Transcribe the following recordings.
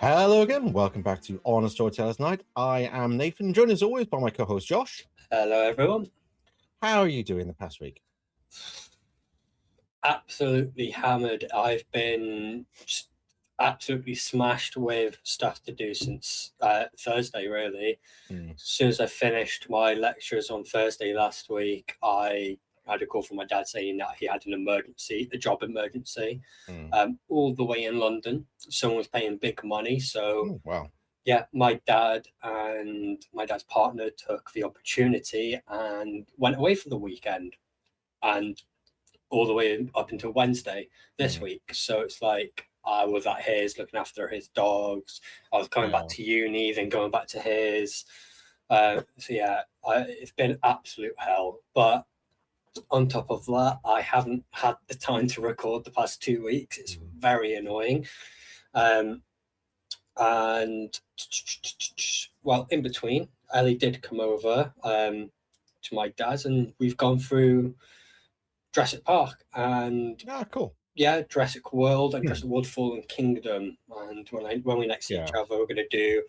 Hello again, welcome back to Honest Storytellers Night. I am Nathan, joined as always by my co-host Josh. Hello everyone. How are you doing the past week? Absolutely hammered. I've been just absolutely smashed with stuff to do since Thursday, really. As soon as I finished my lectures on Thursday last week, I had a call from my dad saying that he had an emergency, a job emergency, all the way in London. Someone was paying big money, so Wow. yeah, my dad and my dad's partner took the opportunity and went away for the weekend, and all the way up until Wednesday this week. So it's like I was at his, looking after his dogs. I was coming back to uni, then going back to his. So yeah, it's been absolute hell. But on top of that, I haven't had the time to record the past 2 weeks. It's very annoying. And well, in between, Ellie did come over to my dad's, and we've gone through Jurassic Park and cool. Yeah, Jurassic World and Jurassic World Fallen Kingdom. And when we next see each other, we're going to do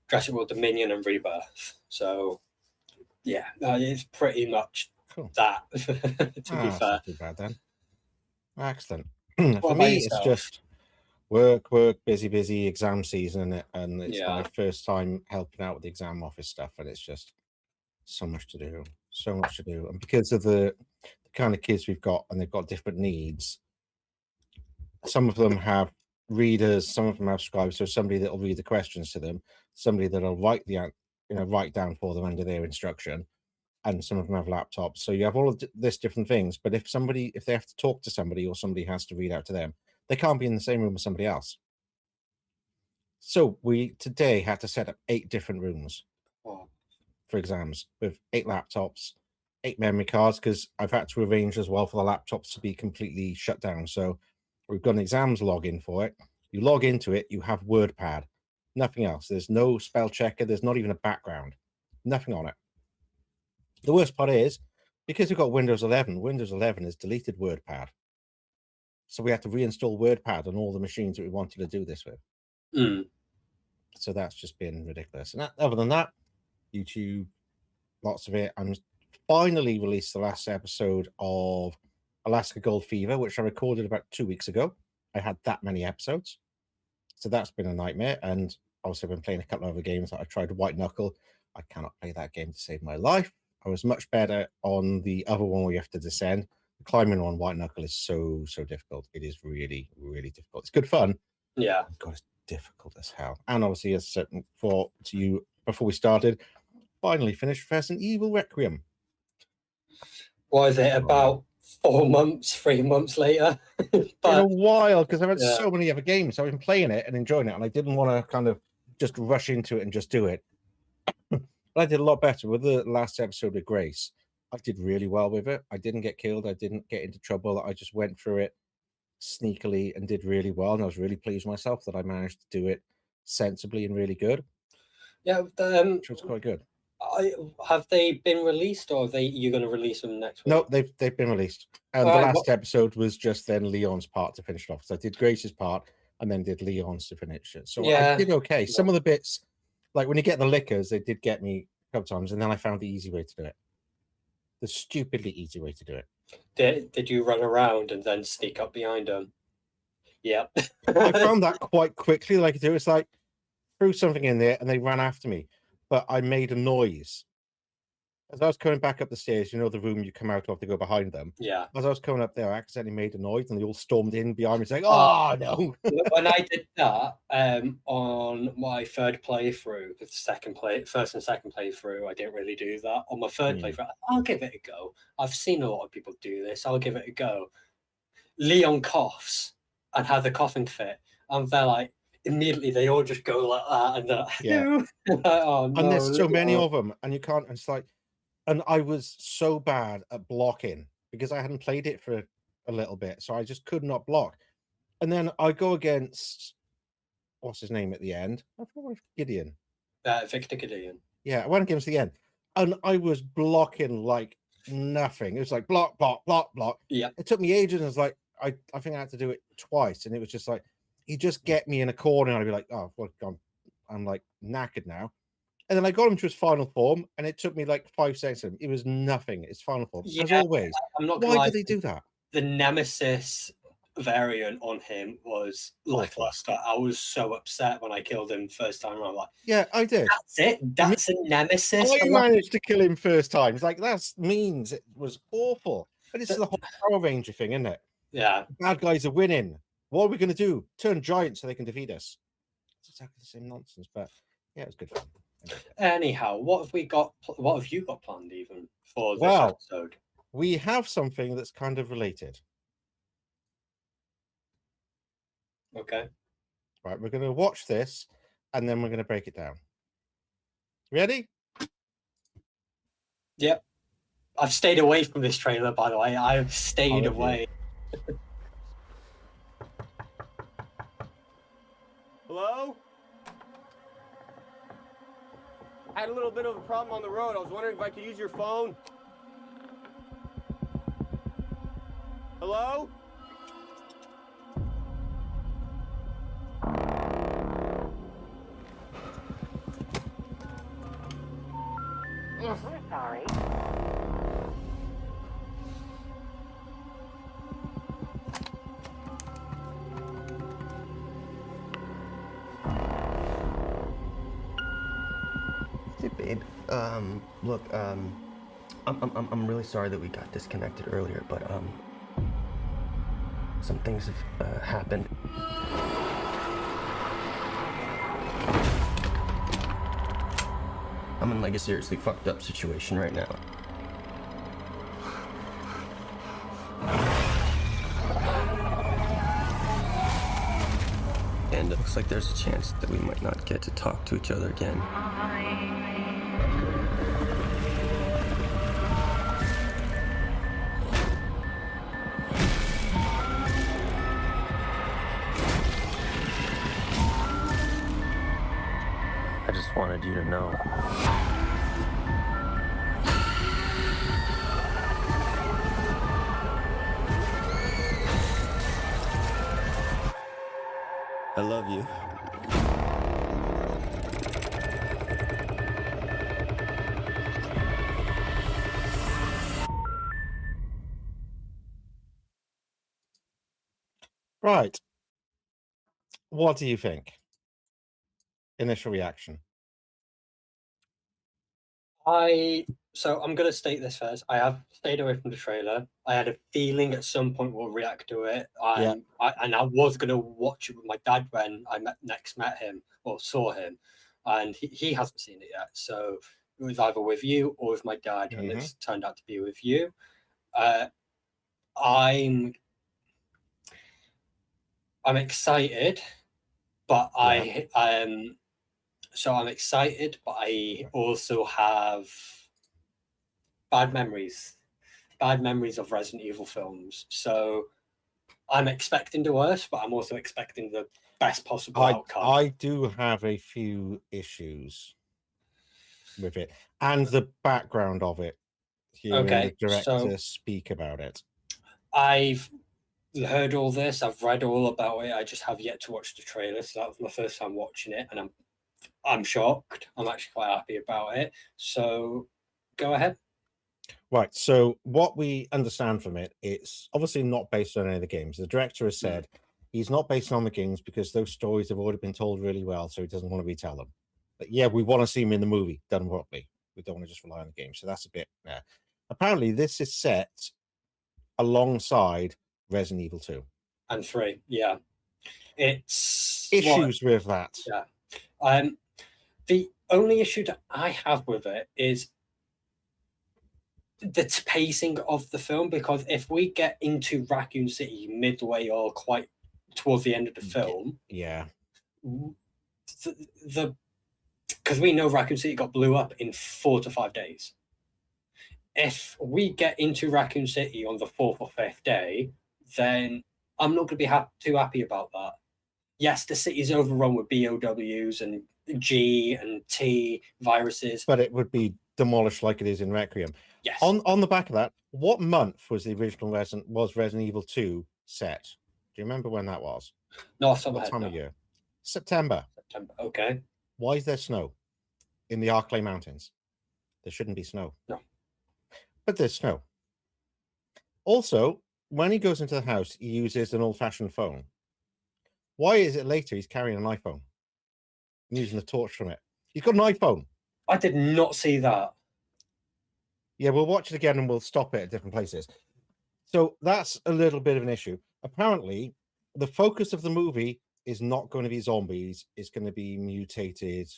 Jurassic World Dominion and Rebirth. So yeah, it's pretty much that. To be fair, not too bad then. Excellent. For me, it's just work, busy, exam season, and it's my first time helping out with the exam office stuff, and it's just so much to do. And because of the kind of kids we've got, and they've got different needs, some of them have readers, some of them have scribes, so somebody that will read the questions to them, somebody that'll write down for them under their instruction, and some of them have laptops. So you have all of this different things, but if they have to talk to somebody, or somebody has to read out to them, they can't be in the same room as somebody else. So we today had to set up 8 different rooms for exams with 8 laptops, 8 memory cards, because I've had to arrange as well for the laptops to be completely shut down. So we've got an exams login for it. You log into it, you have WordPad, nothing else. There's no spell checker, there's not even a background, nothing on it. The worst part is, because we've got Windows 11 has deleted WordPad. So we had to reinstall WordPad on all the machines that we wanted to do this with. So that's just been ridiculous. And other than that, YouTube, lots of it. I'm finally released the last episode of Alaska Gold Fever, which I recorded about 2 weeks ago. I had that many episodes, so that's been a nightmare. And also been playing a couple of other games. I tried White Knuckle. I cannot play that game to save my life. I was much better on the other one where you have to descend. The climbing on White Knuckle is so difficult. It is really, really difficult. It's good fun. Yeah. God, it's difficult as hell. And obviously, as I said to you before we started, finally finished Resident Evil Requiem. Was it about 3 months later? But been a while, because I've had so many other games. So I've been playing it and enjoying it, and I didn't want to kind of just rush into it and just do it. But I did a lot better with the last episode of Grace. I did really well with it. I didn't get killed. I didn't get into trouble. I just went through it sneakily and did really well. And I was really pleased with myself that I managed to do it sensibly and really good. Yeah, which was quite good. Have they been released, or you're going to release them next week? No, they've been released. And the last episode was just then Leon's part to finish it off. So I did Grace's part and then did Leon's to finish it. So I did okay. Some of the bits, like when you get the lickers, they did get me a couple times, and then I found the easy way to do it. The stupidly easy way to do it. Did you run around and then sneak up behind them? Yeah. I found that quite quickly. Like it was like threw something in there and they ran after me, but I made a noise as I was coming back up the stairs. You know, the room you come out of to go behind them. Yeah. As I was coming up there, I accidentally made a noise and they all stormed in behind me saying, "Oh no!" When I did that on my third playthrough, the first and second playthrough, I didn't really do that. On my third playthrough, I'll give it a go. I've seen a lot of people do this. I'll give it a go. Leon coughs and has a coughing fit, and they're like, immediately they all just go like that, and they're like, oh, no, and there's so many of them, and you can't. It's like, and I was so bad at blocking because I hadn't played it for a little bit, so I just could not block. And then I go against what's his name at the end? I forgot Gideon. Victor Gideon. Yeah, I went against the end, and I was blocking like nothing. It was like block. Yeah, it took me ages. And it was like I think I had to do it twice, and it was just like he'd just get me in a corner and I'd be like, oh, well, I'm like knackered now. And then I got him to his final form, and it took me like 5 seconds. It was nothing. It's final form, Yeah, as always. I'm not Why do they do that? The Nemesis variant on him was lackluster. I was so upset when I killed him first time around. Like, yeah, I did. That's it. That's a Nemesis. I managed to kill him first time. It's like that means it was awful. But it's the whole Power Ranger thing, isn't it? Yeah. The bad guys are winning. What are we going to do? Turn giant so they can defeat us. It's exactly the same nonsense. But yeah, it was good fun. Anyhow, what have we got? What have you got planned even for this episode? We have something that's kind of related. Okay. Right, we're going to watch this, and then we're going to break it down. Ready? Yep. I've stayed away from this trailer, by the way. I've stayed away. Hello? I had a little bit of a problem on the road. I was wondering if I could use your phone. Hello? We're sorry. Hey, babe. Look, I'm really sorry that we got disconnected earlier, but some things have happened. I'm in like a seriously fucked up situation right now. And it looks like there's a chance that we might not get to talk to each other again. I just wanted you to know. I love you. Right. What do you think? Initial reaction. So I'm going to state this first. I have stayed away from the trailer. I had a feeling at some point we'll react to it. I was going to watch it with my dad when I next met him or saw him, and he hasn't seen it yet. So it was either with you or with my dad, and it's turned out to be with you. I'm excited, but so I'm excited, but I also have bad memories of Resident Evil films. So I'm expecting the worst, but I'm also expecting the best possible outcome. I do have a few issues with it and the background of it. Hearing the director speak about it. I've heard all this. I've read all about it. I just have yet to watch the trailer. So that was my first time watching it, and I'm shocked. I'm actually quite happy about it. So go ahead. Right. So what we understand from it, it's obviously not based on any of the games. The director has said he's not based on the games because those stories have already been told really well, so he doesn't want to retell them. But yeah, we want to see him in the movie done properly. We don't want to just rely on the game. So that's a bit. Apparently, this is set alongside Resident Evil 2 and 3. Yeah, it's issues with that. Yeah. The only issue that I have with it is the pacing of the film, because if we get into Raccoon City midway or quite towards the end of the film, because we know Raccoon City got blew up in 4 to 5 days. If we get into Raccoon City on the 4th or 5th day, then I'm not going to be too happy about that. Yes, the city's overrun with BOWs and G and T viruses, but it would be demolished like it is in Requiem. Yes. On the back of that, what month was the original Resident Evil 2 set? Do you remember when that was? No, off the top of my What head, time no. of year? September. September. Okay. Why is there snow in the Arklay Mountains? There shouldn't be snow. No. But there's snow. Also, when he goes into the house, he uses an old-fashioned phone. Why is it later he's carrying an iPhone and using the torch from it? He's got an iPhone. I did not see that. Yeah, we'll watch it again and we'll stop it at different places. So that's a little bit of an issue. Apparently, the focus of the movie is not going to be zombies. It's going to be mutated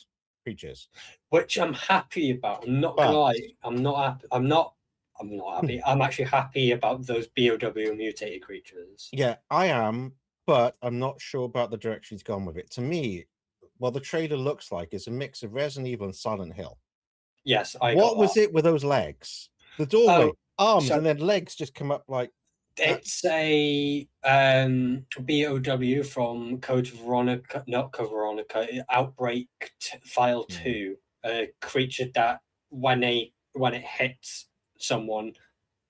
creatures. Which I'm happy about. I'm not gonna lie. I'm not happy. I'm not happy. I'm actually happy about those BOW mutated creatures. Yeah, I am, but I'm not sure about the direction he's gone with it. To me, what the trailer looks like is a mix of Resident Evil and Silent Hill. Yes, What was it with those legs? The doorway, arms, and then legs just come up like. It's a BOW from Code Veronica, not Code Veronica, Outbreak File 2. A creature that when it hits someone,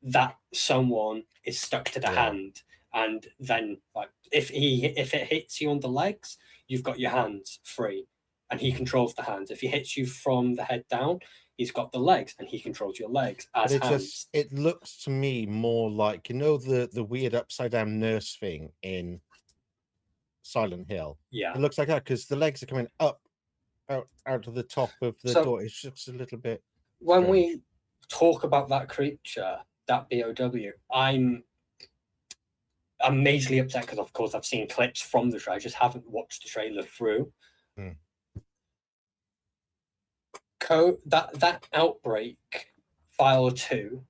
that someone is stuck to the hand, and then like if it hits you on the legs, you've got your hands free, and he controls the hands. If he hits you from the head down, he's got the legs and he controls your legs as hands. It looks to me more like, the weird upside down nurse thing in Silent Hill. Yeah, it looks like that because the legs are coming up out of the top of the door. It's just a little bit when we talk about that creature, that BOW, I'm majorly upset because of course I've seen clips from the trailer. I just haven't watched the trailer through. That Outbreak File 2,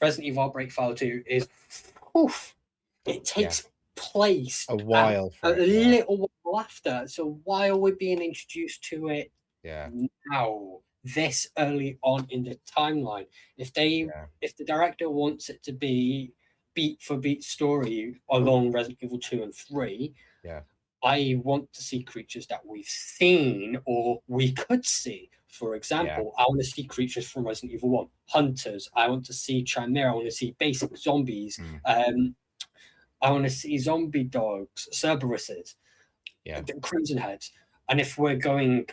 Resident Evil Outbreak File 2 is it takes place a while a little while after. So why are we being introduced to it now, this early on in the timeline? If the director wants it to be beat for beat story along Resident Evil 2 and 3, I want to see creatures that we've seen or we could see. For example, I want to see creatures from Resident Evil 1, hunters. I want to see Chimera. I want to see basic zombies. I want to see zombie dogs, Cerberuses, Crimson Heads. And if we're going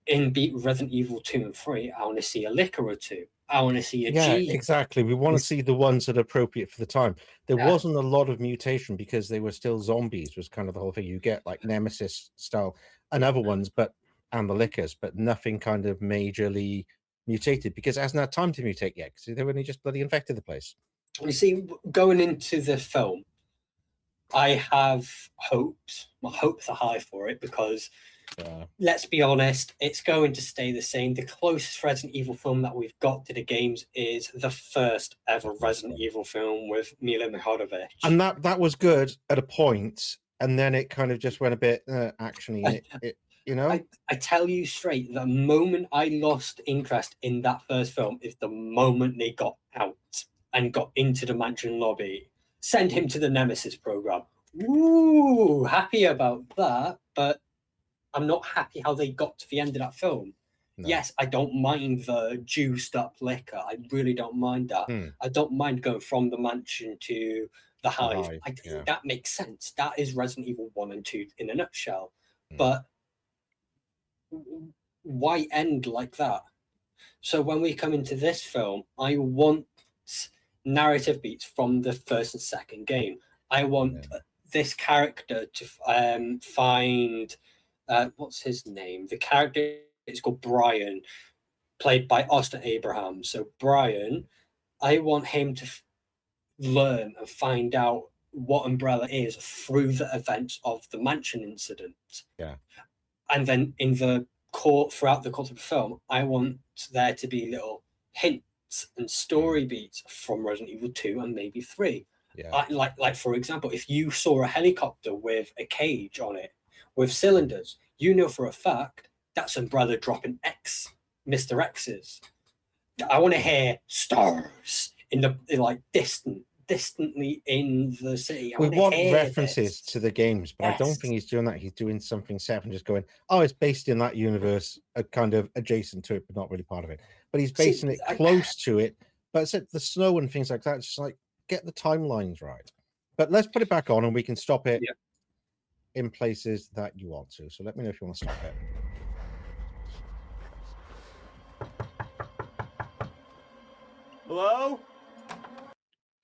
in beat Resident Evil 2 and 3, I want to see a licker or two. I want to see a G. Exactly. We want to see the ones that are appropriate for the time. There wasn't a lot of mutation because they were still zombies, was kind of the whole thing. You get like Nemesis style and other ones, and the lickers, but nothing kind of majorly mutated because it hasn't had time to mutate yet because they've only just bloody infected the place. You see, going into the film, I have hopes. My hopes are high for it because let's be honest, it's going to stay the same. The closest Resident Evil film that we've got to the games is the first ever Resident Evil film with Mila Jovovich. And that was good at a point, and then it kind of just went a bit actiony. I tell you straight, the moment I lost interest in that first film is the moment they got out and got into the mansion lobby. Send him to the Nemesis program. Ooh, happy about that, but I'm not happy how they got to the end of that film. No. Yes, I don't mind the juiced up liquor. I really don't mind that. I don't mind going from the mansion to the hive. I think that makes sense. That is Resident Evil 1 and 2 in a nutshell. But why end like that? So when we come into this film, I want narrative beats from the first and second game. I want this character to find what's his name? The character is called Brian, played by Austin Abraham. So Brian, I want him to learn and find out what Umbrella is through the events of the mansion incident. And then in the throughout the course of the film, I want there to be little hints and story beats from Resident Evil 2 and maybe 3. Like for example, if you saw a helicopter with a cage on it with cylinders, you know for a fact that's Umbrella dropping Mr. X's. I want to hear stars in distantly in the city. We want references to the games, but I don't think he's doing that. He's doing something separate, just going, it's based in that universe, kind of adjacent to it, but not really part of it. But he's basing it close to it. But it's the snow and things like that. It's just like, get the timelines right. But let's put it back on and we can stop it in places that you want to. So let me know if you want to stop it. Hello?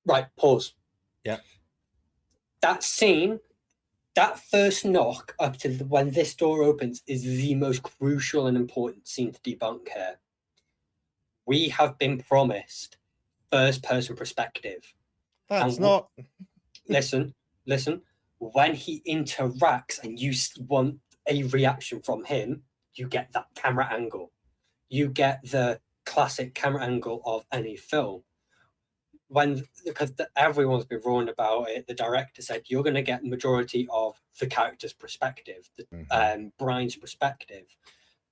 Right, pause. Yeah. That scene, that first knock up to when this door opens is the most crucial and important scene to debunk here. We have been promised first-person perspective. That's not... Listen. When he interacts and you want a reaction from him, you get that camera angle. You get the classic camera angle of any film. Because everyone's been wrong about it, the director said you're going to get the majority of the character's perspective, Brian's perspective,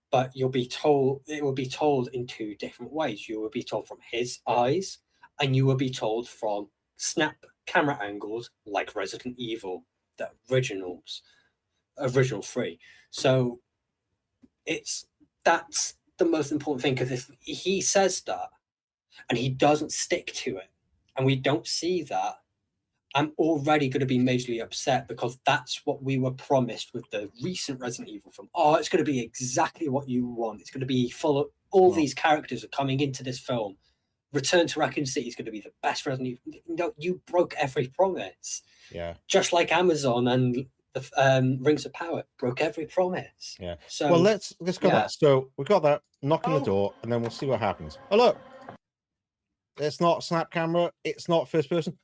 but it will be told in two different ways. You will be told from his eyes, and you will be told from snap camera angles like Resident Evil, the original 3. So that's the most important thing, because if he says that and he doesn't stick to it, and we don't see that, I'm already going to be majorly upset, because that's what we were promised with the recent Resident Evil film. Oh, it's going to be exactly what you want. It's going to be full of all these characters are coming into this film. Return to Raccoon City is going to be the best Resident Evil. No, you broke every promise. Yeah. Just like Amazon and the Rings of Power broke every promise. Yeah. So well, let's go that. So we got that, knock on the door, and then we'll see what happens. Oh, look. It's not snap camera. It's not first person.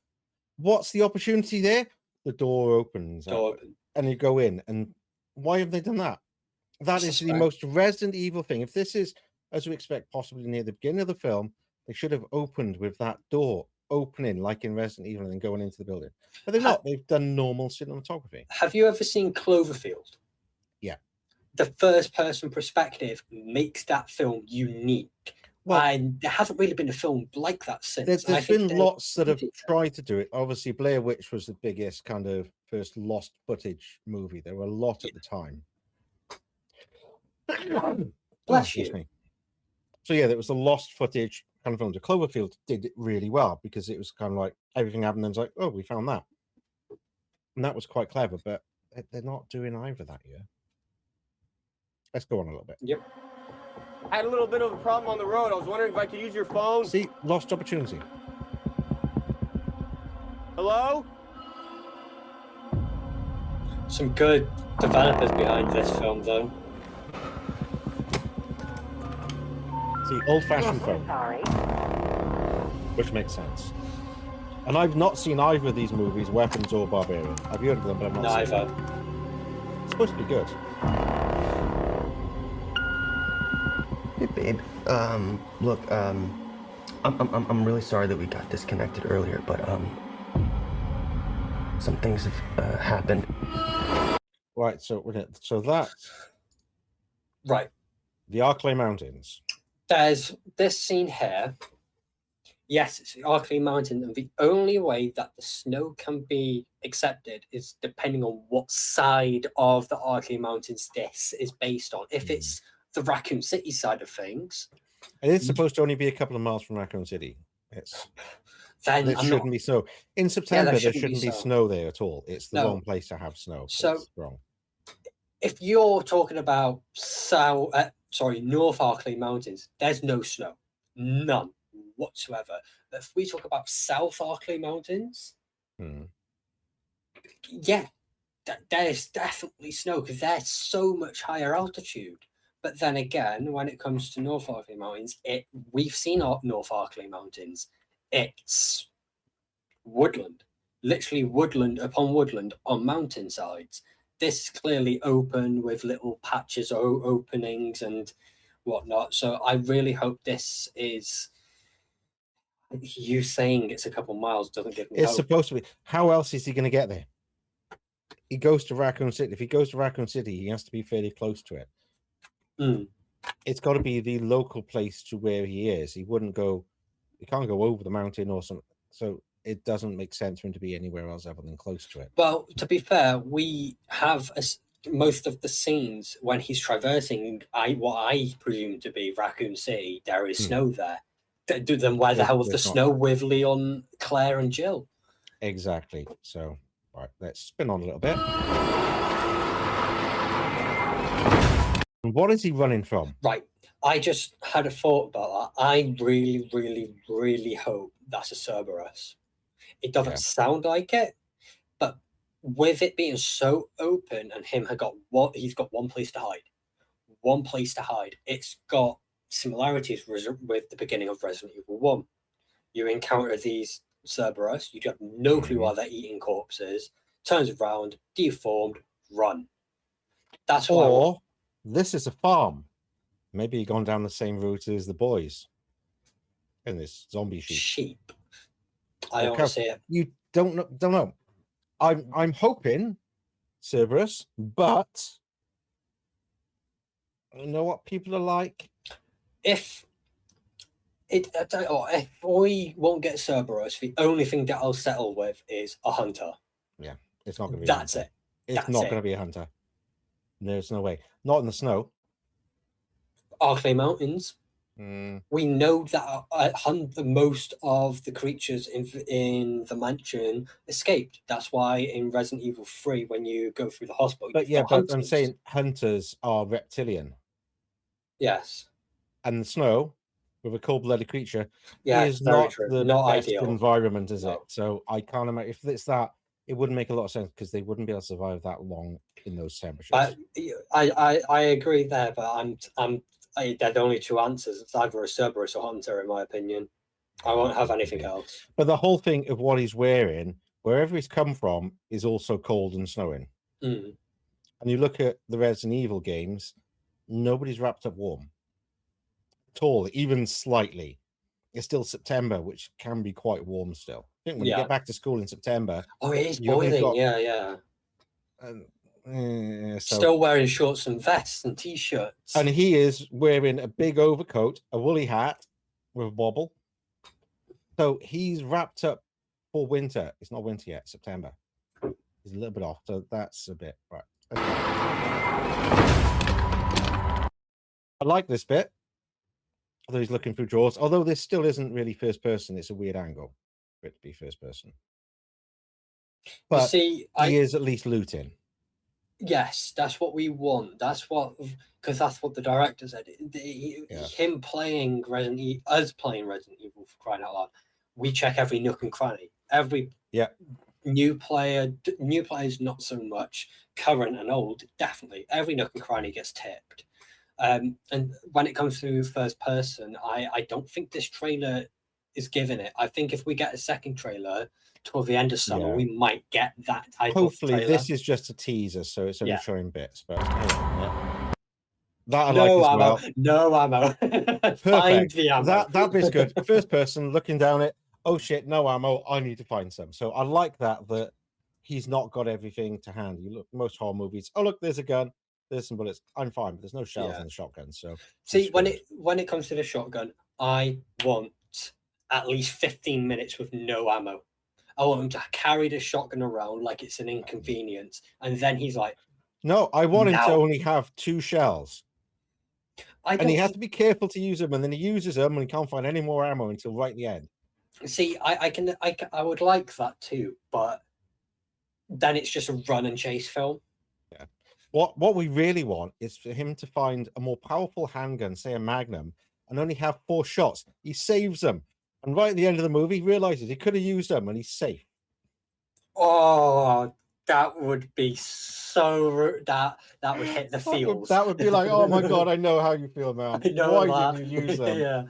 What's the opportunity there? The door opens. And you go in. And why have they done that? That is the most Resident Evil thing. If this is, as we expect, possibly near the beginning of the film, they should have opened with that door opening, like in Resident Evil, and then going into the building. But they've not. They've done normal cinematography. Have you ever seen Cloverfield? Yeah. The first-person perspective makes that film unique. Well, and there hasn't really been a film like that since. There's been lots that have tried to do it. Obviously, Blair Witch was the biggest kind of first lost footage movie. There were a lot at the time. Bless you. Me. So yeah, there was a lost footage kind of film. The Cloverfield did it really well, because it was kind of like everything happened and it's like, oh, we found that. And that was quite clever, but they're not doing either that year. Let's go on a little bit. Yep. I had a little bit of a problem on the road. I was wondering if I could use your phone. See, lost opportunity. Hello? Some good developers behind this film, though. See, old-fashioned phone. Sorry. Which makes sense. And I've not seen either of these movies, Weapons or Barbarian. I've heard of them, but I've not seen them. It's supposed to be good. Hey, babe. Look, I'm really sorry that we got disconnected earlier, but some things have happened. Right. So that's right. The Arklay Mountains. There's this scene here. Yes, it's the Arklay Mountain, and the only way that the snow can be accepted is depending on what side of the Arklay Mountains this is based on. If it's the Raccoon City side of things, and it's supposed to only be a couple of miles from Raccoon City. Then there shouldn't be snow in September. There shouldn't be snow there at all. It's the wrong place to have snow. So it's wrong. If you're talking about North Arklay Mountains, there's no snow, none whatsoever. But if we talk about South Arklay Mountains, yeah, there's definitely snow, because they're so much higher altitude. But then again, when it comes to North Arklay Mountains, we've seen North Arklay Mountains. It's woodland, literally woodland upon woodland on mountainsides. This is clearly open with little patches or openings and whatnot. So I really hope this is... You saying it's a couple miles doesn't give me hope. It's supposed to be. How else is he going to get there? He goes to Raccoon City. If he goes to Raccoon City, he has to be fairly close to it. It's got to be the local place to where he is. He can't go over the mountain or something. So it doesn't make sense for him to be anywhere else other than close to it. Well, to be fair, we have most of the scenes when he's traversing what I presume to be Raccoon City. There is snow there. Then where the hell was the snow with Leon, Claire, and Jill? Exactly. So, right, let's spin on a little bit. And what is he running from? Right. I just had a thought about that. I really, really, really hope that's a Cerberus. It doesn't sound like it, but with it being so open and he's got one place to hide. One place to hide. It's got similarities with the beginning of Resident Evil 1. You encounter these Cerberus, you have no clue why they're eating corpses, turns around, deformed, run. That's why. Or this is a farm. Maybe you've gone down the same route as the boys in this zombie sheep. I don't see it. You don't know. I'm hoping Cerberus, but I know what people are like. If we won't get Cerberus, the only thing that I'll settle with is a hunter. Yeah, it's not going to be. That's it. It's not going to be a hunter. There's no way. Not in the snow. Arklay Mountains. We know that most of the creatures in the mansion escaped. That's why in Resident Evil 3, when you go through the hospital, but I'm saying hunters are reptilian. Yes. And the snow with a cold-blooded creature is not the best ideal environment, is it? So I can't imagine if it's that. It wouldn't make a lot of sense because they wouldn't be able to survive that long in those temperatures. I agree there, but there are only two answers. It's either a Cerberus or hunter, in my opinion. I won't have anything else. But the whole thing of what he's wearing, wherever he's come from, is also cold and snowing. And you look at the Resident Evil games, nobody's wrapped up warm at all, even slightly. It's still September, which can be quite warm still. I think when you get back to school in September, it is boiling. Still wearing shorts and vests and t-shirts. And he is wearing a big overcoat, a woolly hat with a bobble. So he's wrapped up for winter. It's not winter yet, September. He's a little bit off, so that's a bit right. I like this bit. Although he's looking through drawers. Although this still isn't really first person, it's a weird angle for it to be first person. But he is at least looting. Yes, that's what we want. Because that's what the director said. Him playing Resident Evil, us playing Resident Evil, for crying out loud. We check every nook and cranny. Every new players not so much. Current and old, definitely. Every nook and cranny gets tipped. And when it comes to first person, I don't think this trailer is giving it. I think if we get a second trailer toward the end of summer, we might get that type Hopefully, of trailer. this is just a teaser, so it's only showing bits. But that I no like as ammo, well. no ammo. Find the ammo. That bit's good. First person looking down it. Oh shit, no ammo. I need to find some. So I like that he's not got everything to hand. You look most horror movies. Oh look, there's a gun. There's some bullets. I'm fine, but there's no shells in the shotgun. So see, when it comes to the shotgun, I want at least 15 minutes with no ammo. I want him to carry the shotgun around like it's an inconvenience, and then he's like, "No, I want him to only have 2 shells." And he has to be careful to use them, and then he uses them, and he can't find any more ammo until right at the end. See, I would like that too, but then it's just a run and chase film. Yeah. What we really want is for him to find a more powerful handgun, say a Magnum, and only have 4 shots. He saves them, and right at the end of the movie, he realizes he could have used them, and he's safe. Oh, that would be so that would hit the feels. That would be like, oh my god, I know how you feel, man. Why didn't you use them? Yeah.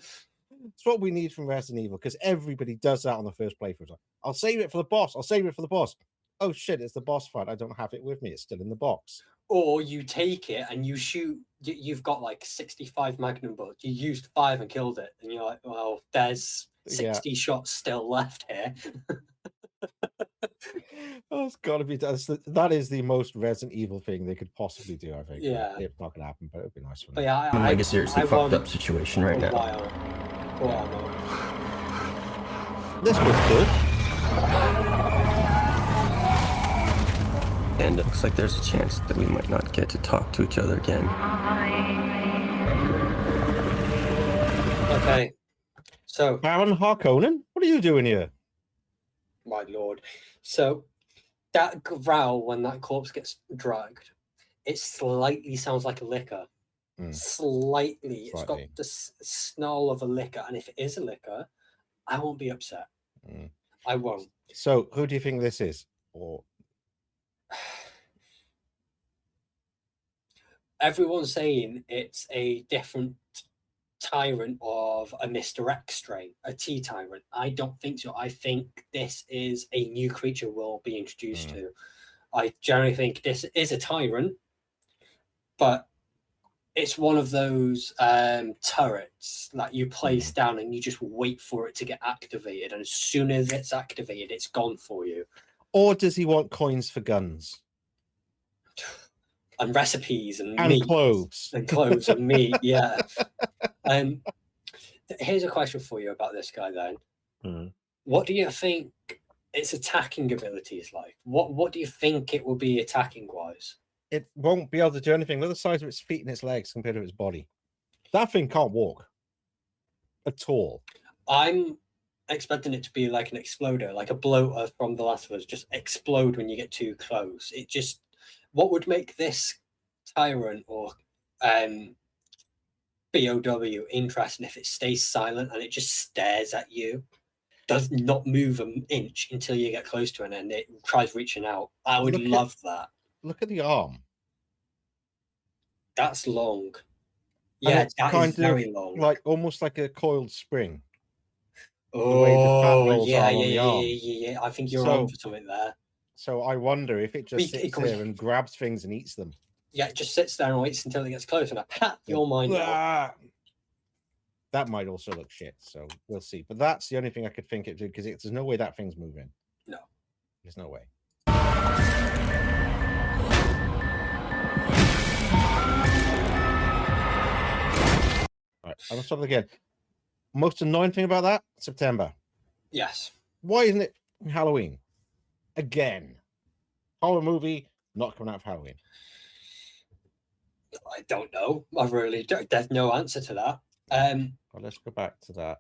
It's what we need from Resident Evil, because everybody does that on the first playthrough. Like, I'll save it for the boss. I'll save it for the boss. Oh shit, it's the boss fight. I don't have it with me. It's still in the box. Or you take it and you shoot. You've got like 65 Magnum bullets. You used 5 and killed it, and you're like, well, there's 60 shots still left here. Oh, it's got to be that is the most Resident Evil thing they could possibly do. I think. Yeah, it's not gonna happen, but it would be nice. But yeah, I'm like a seriously fucked up situation right now. This was good. And it looks like there's a chance that we might not get to talk to each other again. Okay, so Baron Harkonnen, what are you doing here? My lord. So that growl when that corpse gets dragged, it slightly sounds like a licker. Slightly. It's got the snarl of a licker, and if it is a licker, I won't be upset. I won't. So, who do you think this is? Or everyone's saying it's a different tyrant of a Mr. X strain, a T tyrant. I don't think so. I think this is a new creature we'll be introduced to. I generally think this is a tyrant, but it's one of those turrets that you place down and you just wait for it to get activated, and as soon as it's activated, it's gone for you. Or does he want coins for guns? And recipes and meat. Clothes. And clothes and meat, yeah. Here's a question for you about this guy then. What do you think its attacking ability is like? What do you think it will be attacking wise? It won't be able to do anything. Look at the size of its feet and its legs compared to its body. That thing can't walk at all. I'm expecting it to be like an exploder, like a bloater from The Last of Us, just explode when you get too close. It just, what would make this tyrant or BOW interesting if it stays silent and it just stares at you, does not move an inch until you get close to it, and it tries reaching out. I would love that. Look at the arm. That's long. Yeah, that is very long. Like almost like a coiled spring. Oh, yeah. I think you're on for something there. So I wonder if it just sits there and grabs things and eats them. Yeah, it just sits there and waits until it gets close, and your mind out. That might also look shit, so we'll see. But that's the only thing I could think it did, because there's no way that thing's moving. No. There's no way. All right, I'll stop again. Most annoying thing about that, September. Yes. Why isn't it Halloween? Again. Horror movie, not coming out of Halloween. I don't know. I really don't. There's no answer to that. Well, let's go back to that.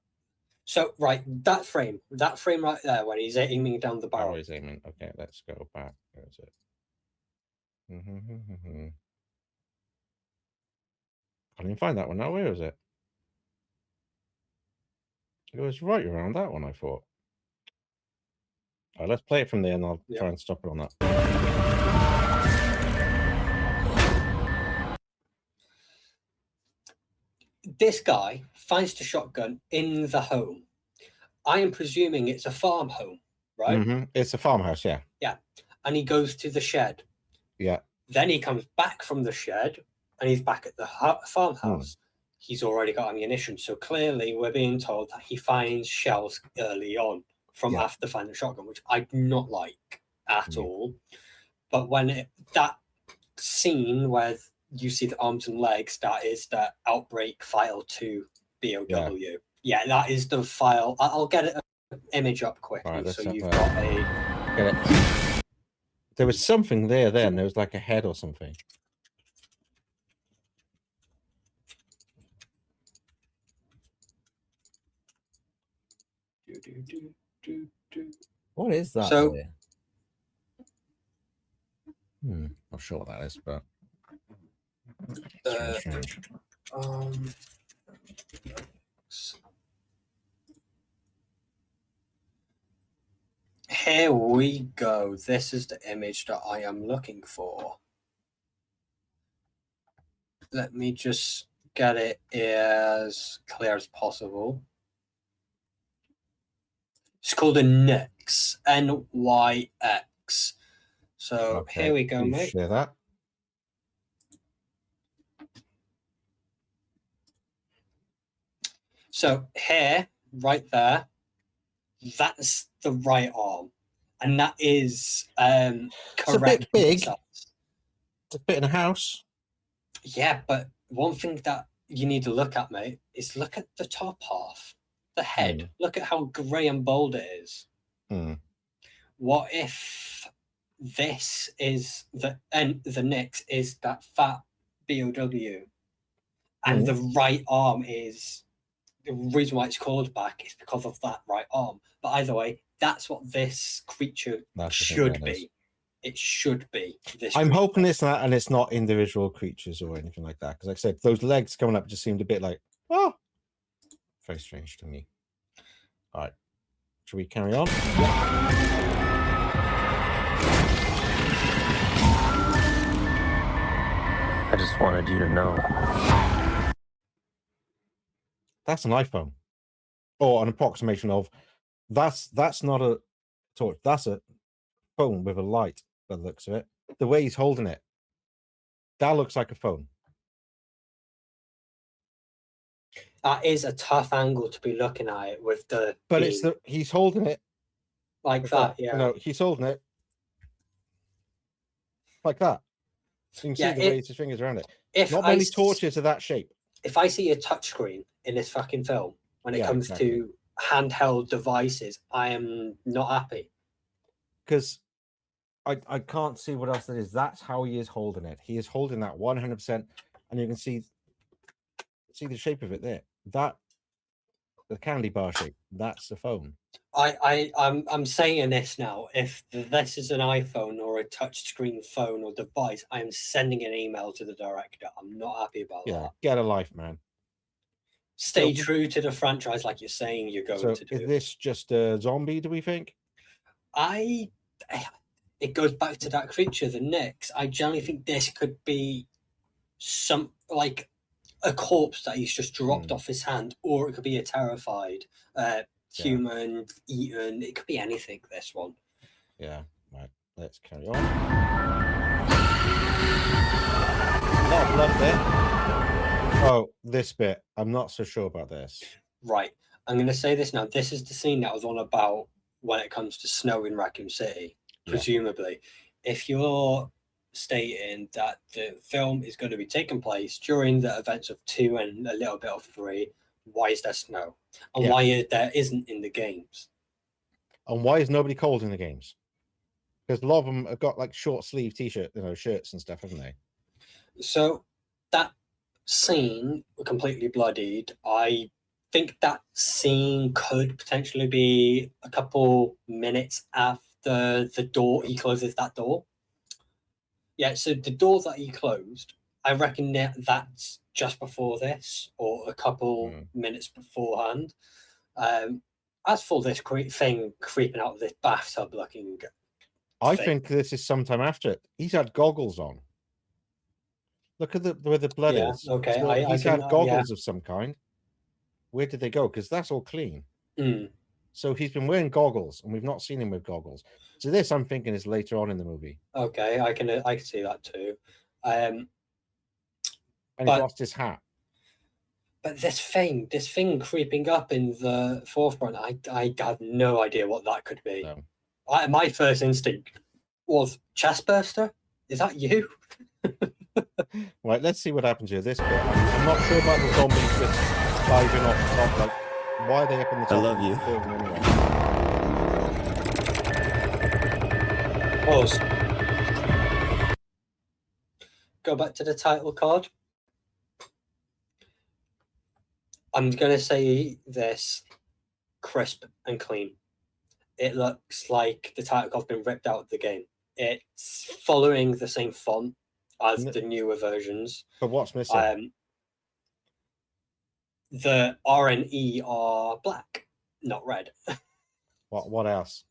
So, right, that frame right there, when he's aiming down the barrel. Oh, he's aiming. Okay, let's go back. Where is it? Can't even find that one now. Where is it? It was right around that one, I thought. All right, let's play it from there, and I'll try and stop it on that. This guy finds the shotgun in the home. I am presuming it's a farm home, right? It's a farmhouse, yeah. Yeah. And he goes to the shed. Yeah. Then he comes back from the shed and he's back at the farmhouse. He's already got ammunition. So clearly we're being told that he finds shells early on from after finding the shotgun, which I do not like at all. But when that scene where you see the arms and legs, that is the outbreak file 2 BOW. Yeah, that is the file. I'll get an image up quickly, right, so you've got a... There was something there then. There was like a head or something. What is that? So, Not sure what that is, but strange. Here we go. This is the image that I am looking for. Let me just get it as clear as possible. It's called a Nyx, Nyx. So here we go, mate. Share that. So here, right there, that's the right arm, and that is correct. It's a bit big. It's a bit in a house. Yeah, but one thing that you need to look at, mate, is look at the top half, the head. Look at how grey and bold it is. What if this is the Nyx is that fat BOW, and the right arm is the reason why it's called back is because of that right arm. But either way, that's what this creature should be. it should be this. I'm creature. hoping it's not, and it's not individual creatures or anything like that. Because, like I said, those legs coming up just seemed a bit like, oh, very strange to me. All right, should we carry on? I just wanted you to know. That's an iPhone, or an approximation of. That's not a torch. That's a phone with a light. By the looks of it, the way he's holding it, that looks like a phone. That is a tough angle to be looking at it with the. But it's he's holding it like that. Yeah. You know, he's holding it like that. So you can see the way his fingers around it. Not many torches are that shape. If I see a touchscreen in this fucking film, when it comes to handheld devices, I am not happy. Because I can't see what else it is. That's how he is holding it. He is holding that 100%, and you can see the shape of it there. That the candy bar shape. That's the phone. I'm saying this now. If this is an iPhone or a touchscreen phone or device, I am sending an email to the director. I'm not happy about that. Get a life, man. Stay true to the franchise, like you're saying you're going to do. Is this just a zombie? Do we think? It goes back to that creature, the Nyx. I generally think this could be some like a corpse that he's just dropped off his hand, or it could be a terrified human eaten. It could be anything. This one. Yeah. Right. Let's carry on. A lot of blood there. Oh, this bit. I'm not so sure about this. Right. I'm going to say this now. This is the scene that was on about when it comes to snow in Raccoon City. Presumably, if you're stating that the film is going to be taking place during the events of 2 and a little bit of 3, why is there snow? And why there isn't in the games? And why is nobody cold in the games? Because a lot of them have got like short sleeve t-shirt, shirts and stuff, haven't they? So that scene, completely bloodied, I think that scene could potentially be a couple minutes after the door. He closes that door. Yeah, so the door that he closed, I reckon that's just before this, or a couple minutes beforehand. As for this thing creeping out of this bathtub looking I think this is sometime after it. He's had goggles on. Look at where the blood is. Okay, so he's had goggles of some kind. Where did they go? Because that's all clean. So he's been wearing goggles, and we've not seen him with goggles. So this, I'm thinking, is later on in the movie. Okay, I can see that too. And he lost his hat. But this thing creeping up in the forefront, I have no idea what that could be. No. My first instinct was chestburster. Is that you? Right, let's see what happens here. This bit, I'm not sure about the zombies just diving off the top. Like, why are they up in the top? I love you. Anyway? Pause. Go back to the title card. I'm going to say this crisp and clean. It looks like the title card's been ripped out of the game. It's following the same font as the newer versions. But what's missing? The R and E are black, not red. What else?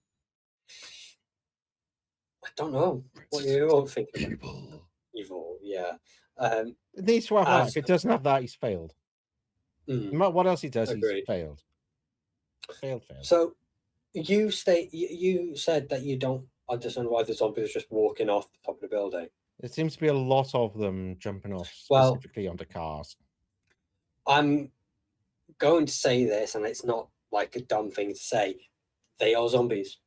I don't know. What are you all thinking? Evil, yeah. It needs to have that. If it doesn't have that, he's failed. No matter what else he does, he's failed. Failed. So you said that you don't understand why the zombies are just walking off the top of the building. There seems to be a lot of them jumping off, specifically onto cars. I'm going to say this, and it's not like a dumb thing to say. They are zombies.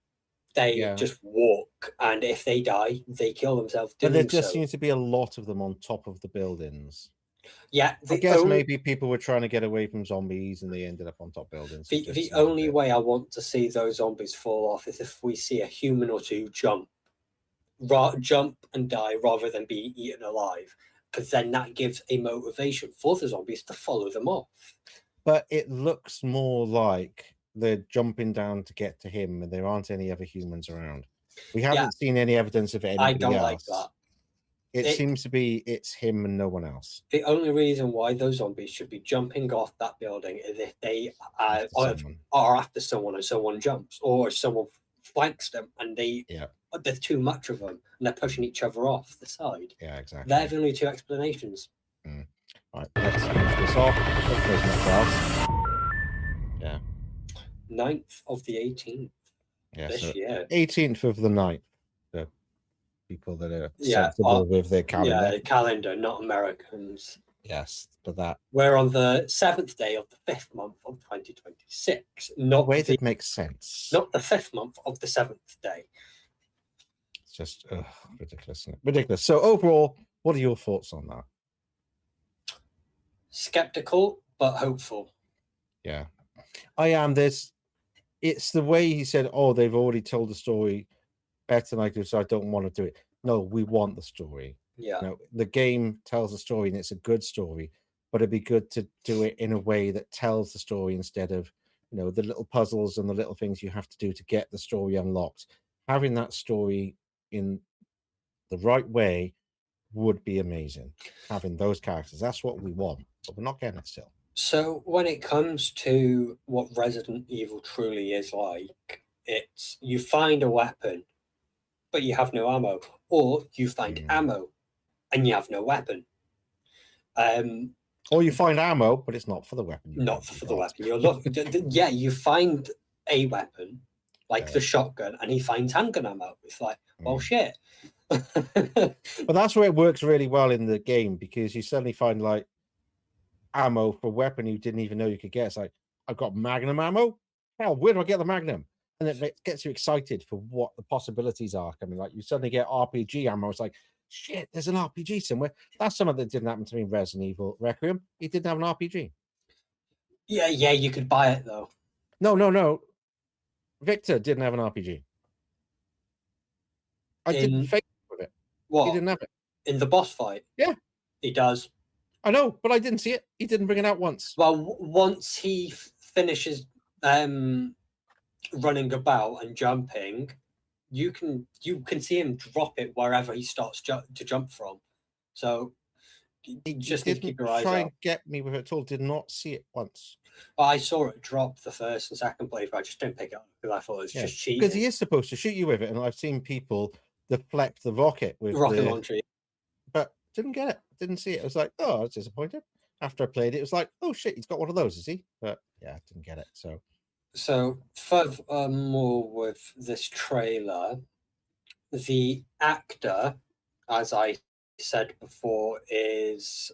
They just walk, and if they die, they kill themselves. But there just seems to be a lot of them on top of the buildings. Yeah, I guess maybe people were trying to get away from zombies, and they ended up on top buildings. The only way I want to see those zombies fall off is if we see a human or two jump and die rather than be eaten alive, because then that gives a motivation for the zombies to follow them off. But it looks more like they're jumping down to get to him, and there aren't any other humans around. We haven't seen any evidence of anybody I don't else. like that. It seems to be it's him and no one else. The only reason why those zombies should be jumping off that building is if they are after someone and someone jumps, or someone flanks them and there's too much of them and they're pushing each other off the side. Yeah, exactly. They're the only two explanations. Right, let's finish this off. Hopefully there's nothing else. Yeah. 9th of the 18th this year. 18th of the 9th. The people that are sensible with their calendar. Yeah, calendar, not Americans. Yes, but that. We're on the 7th day of the 5th month of 2026. Not way that makes sense. Not the 5th month of the 7th day. It's just ridiculous, isn't it? Ridiculous. So overall, what are your thoughts on that? Skeptical, but hopeful. Yeah, I am. It's the way he said, "Oh, they've already told the story better than I do, so I don't want to do it." No, we want the story. Yeah. You know, the game tells a story, and it's a good story, but it'd be good to do it in a way that tells the story instead of, you know, the little puzzles and the little things you have to do to get the story unlocked. Having that story in the right way would be amazing. Having those characters, that's what we want, but we're not getting it still. So when it comes to what Resident Evil truly is like, it's you find a weapon, but you have no ammo, or you find ammo and you have no weapon. Or you find ammo, but it's not for the weapon. Not for the weapon. You're looking. Yeah, you find a weapon, like the shotgun, and he finds handgun ammo. It's like, well, shit. But that's where it works really well in the game, because you suddenly find like ammo for a weapon you didn't even know you could get. It's like, I've got magnum ammo. Hell, where do I get the magnum? And it gets you excited for what the possibilities are coming. Like you suddenly get RPG ammo. It's like, shit, there's an RPG somewhere. That's something that didn't happen to me in Resident Evil Requiem. He didn't have an RPG. Yeah, you could buy it though. No. Victor didn't have an RPG. I didn't face with it. What? He didn't have it. In the boss fight? Yeah. He does. I know, but I didn't see it. He didn't bring it out once. Well, once he finishes running about and jumping, you can see him drop it wherever he starts to jump from. So he just didn't keep your eyes try out. And get me with it at all. Did not see it once. I saw it drop the first and second playthrough. I just didn't pick it up because I thought it was just cheating. Because he is supposed to shoot you with it, and I've seen people deflect the rocket with rocket launcher, but didn't get it. Didn't see it. I was like, oh, I was disappointed. After I played it, it was like, oh shit, he's got one of those, is he? But yeah, didn't get it. So furthermore with this trailer, the actor, as I said before, is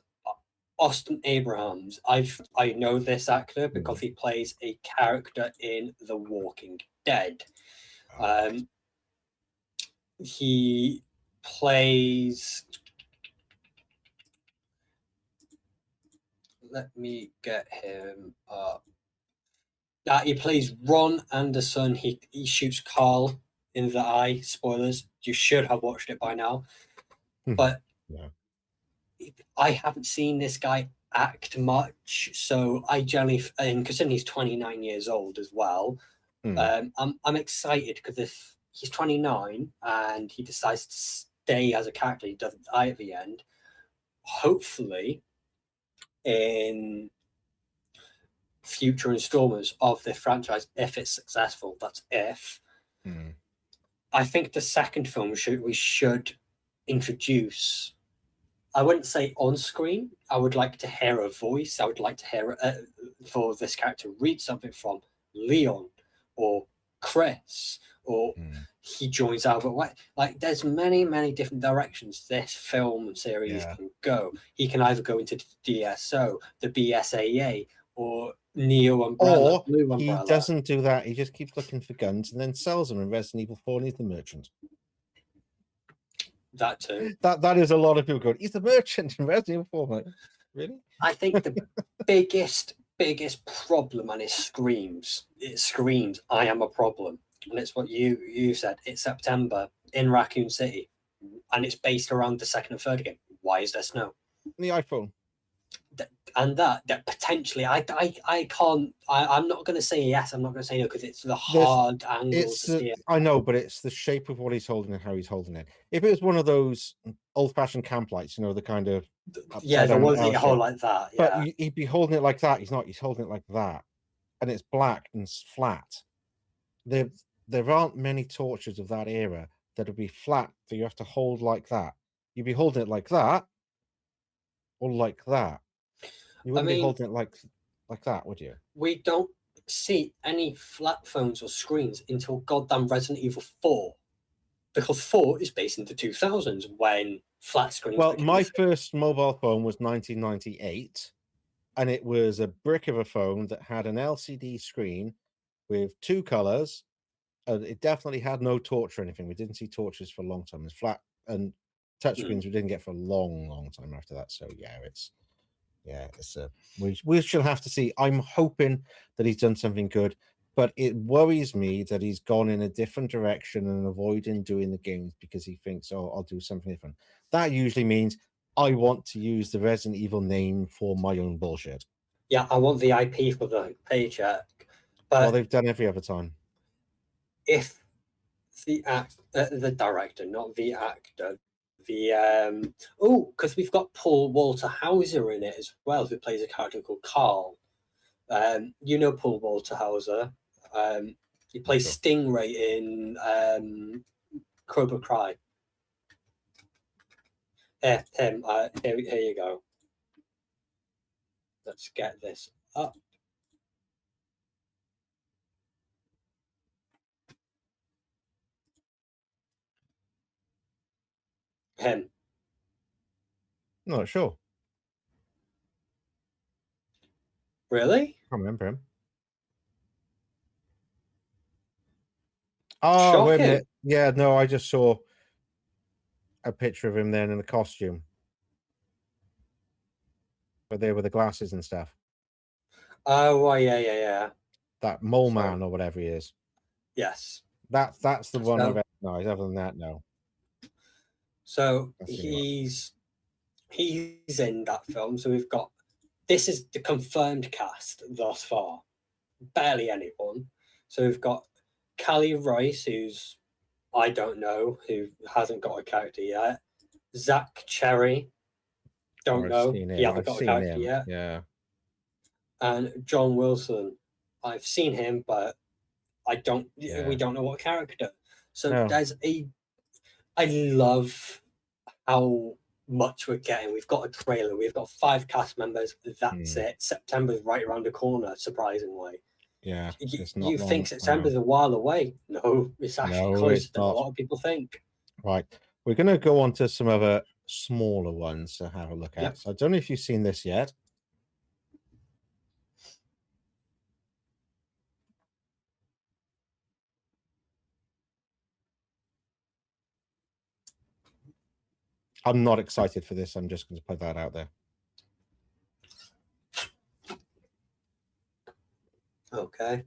Austin Abrahams. I know this actor because he plays a character in The Walking Dead. He plays. Let me get him up. He plays Ron Anderson. He shoots Carl in the eye. Spoilers. You should have watched it by now. But I haven't seen this guy act much, so I generally, and considering he's 29 years old as well, I'm excited because if he's 29 and he decides to stay as a character, he doesn't die at the end. Hopefully, in future installments of the franchise, if it's successful, that's if. I think the second film we should introduce. I wouldn't say on screen. I would like to hear a voice. I would like to hear for this character read something from Leon or Chris, or he joins Albert White. Like, there's many different directions this film series can go. He can either go into the DSO, the BSAA, or Neo Umbrella, or Blue Umbrella. He doesn't do that. He just keeps looking for guns and then sells them in Resident Evil 4, and he's the merchant. That too. That is a lot of people going, he's the merchant in Resident Evil 4. Like, really? I think the biggest problem, and it screams, I am a problem. And it's what you said. It's September in Raccoon City, and it's based around the second and third game. Why is there snow? The iPhone. and that potentially I'm not going to say yes, I'm not going to say no, because it's the hard angle to see it. I know, but it's the shape of what he's holding and how he's holding it. If it was one of those old-fashioned camp lights, you know, the kind of the ones that you hold like that, but he'd be holding it like that. He's not. He's holding it like that, and it's black and flat. There aren't many torches of that era that would be flat that you have to hold like that. You'd be holding it like that, or like that. You wouldn't be holding it like that, would you? We don't see any flat phones or screens until goddamn Resident Evil 4, because 4 is based in the 2000s when flat screens. Well, my first mobile phone was 1998, and it was a brick of a phone that had an LCD screen with 2 colors. It definitely had no torch or anything. We didn't see torches for a long time. It's flat, and touchscreens we didn't get for a long time after that. So we shall have to see. I'm hoping that he's done something good, but it worries me that he's gone in a different direction and avoiding doing the games because he thinks, oh, I'll do something different. That usually means I want to use the Resident Evil name for my own bullshit. Yeah, I want the IP for the paycheck. But well, they've done every other time. If the director, not the actor, because we've got Paul Walter Hauser in it as well, who plays a character called Carl. You know Paul Walter Hauser. He plays Stingray in Cobra Kai. Here you go. Let's get this up. Him. Not sure. Really? I can't remember him. Oh, wait a minute. Yeah, no, I just saw a picture of him then in the costume. But there were the glasses and stuff. Oh, well, yeah. That mole man or whatever he is. Yes. That's the one I recognize. Other than that, no. So he's in that film. So we've got, this is the confirmed cast thus far. Barely anyone. So we've got Callie Rice, who's, I don't know, who hasn't got a character yet. Zach Cherry, don't know. He hasn't got a character yet. Yeah. And John Wilson, I've seen him, but we don't know what character. So I love how much we're getting. We've got a trailer. We've got 5 cast members. That's it. September's right around the corner, surprisingly. Yeah. You think September's a while away? No, it's actually closer than a lot of people think. Right. We're going to go on to some other smaller ones to have a look at. So I don't know if you've seen this yet. I'm not excited for this. I'm just going to put that out there. Okay.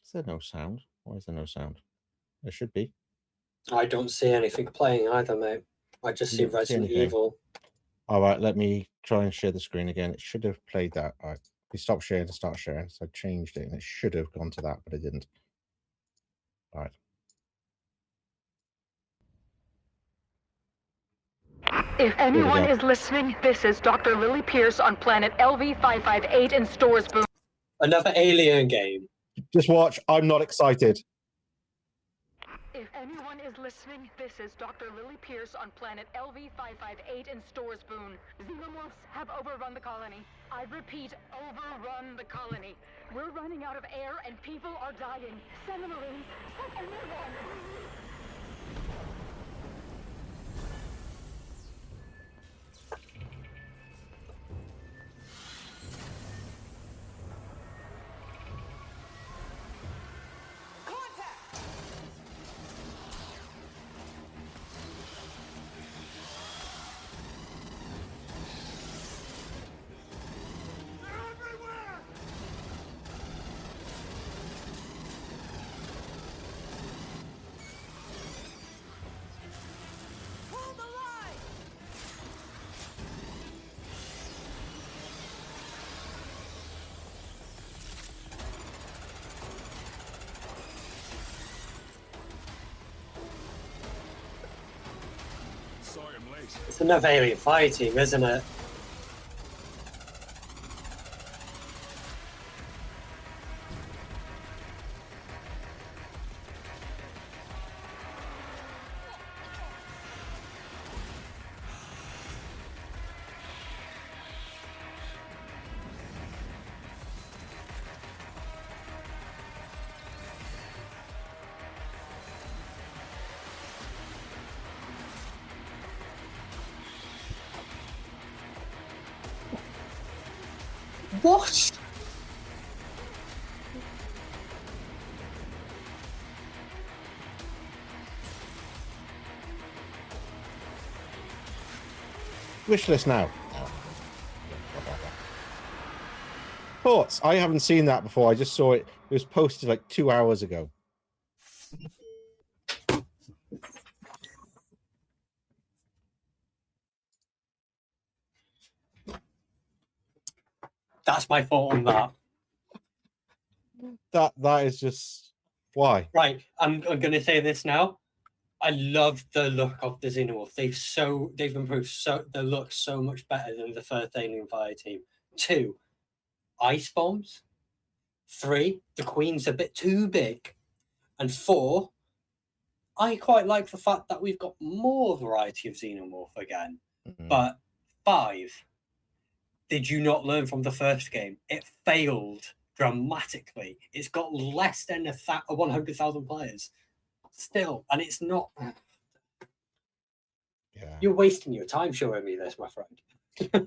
Is there no sound? Why is there no sound? There should be. I don't see anything playing either, mate. I just see Resident Evil. All right, let me try and share the screen again. It should have played that. All right. We stopped sharing to start sharing, so I changed it, and it should have gone to that, but it didn't. All right. If anyone is listening, this is Dr. Lily Pierce on planet LV-558 in Storesboom. Another alien game. Just watch. I'm not excited. If anyone is listening, this is Dr. Lily Pierce on planet LV-558 in Storesboom. Xenomorphs have overrun the colony. I repeat, overrun the colony. We're running out of air and people are dying. Send the Marines. Send everyone. It's another alien fire team, isn't it? What? Wish list now. No. Thoughts? I haven't seen that before. I just saw it. It was posted like 2 hours ago. That's my fault on that. That is just why. Right, I'm gonna say this now. I love the look of the Xenomorph. They've improved they look so much better than the first Alien Fire team. 2, ice bombs. 3, the Queen's a bit too big. And 4, I quite like the fact that we've got more variety of Xenomorph again. Mm-hmm. But 5, did you not learn from the first game? It failed dramatically. It's got less than 100,000 players still, and it's not. Yeah. You're wasting your time showing me this, my friend.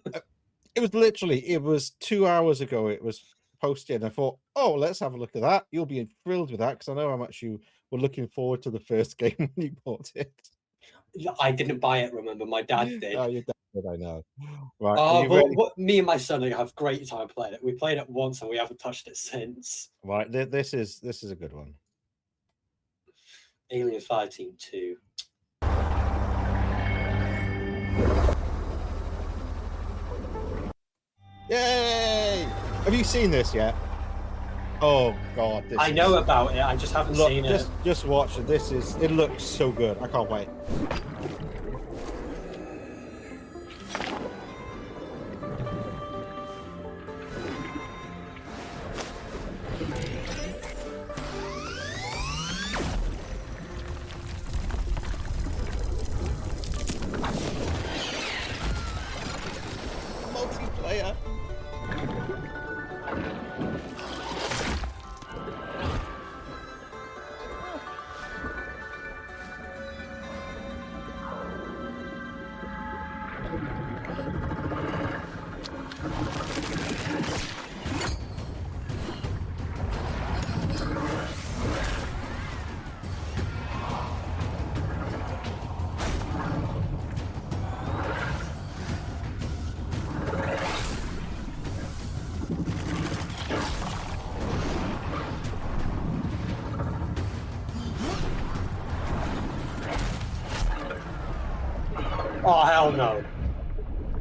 It was 2 hours ago. It was posted, and I thought, oh, let's have a look at that. You'll be thrilled with that because I know how much you were looking forward to the first game when you bought it. I didn't buy it, remember? My dad did. Oh, your dad did, I know. Right. Me and my son have great time playing it. We played it once and we haven't touched it since. Right. This is a good one. Alien Fire Team 2. Yay! Have you seen this yet? Oh God! I know about it. I just haven't seen it. Just watch it. It looks so good. I can't wait. Multiplayer. Oh, hell no.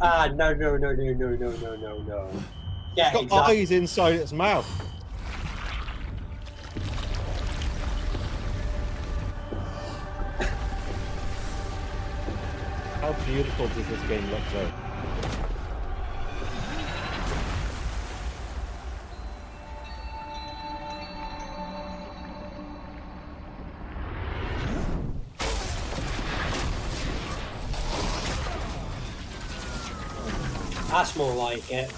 No. Yeah, It's got eyes inside its mouth. How beautiful does this game look though? That's more like it.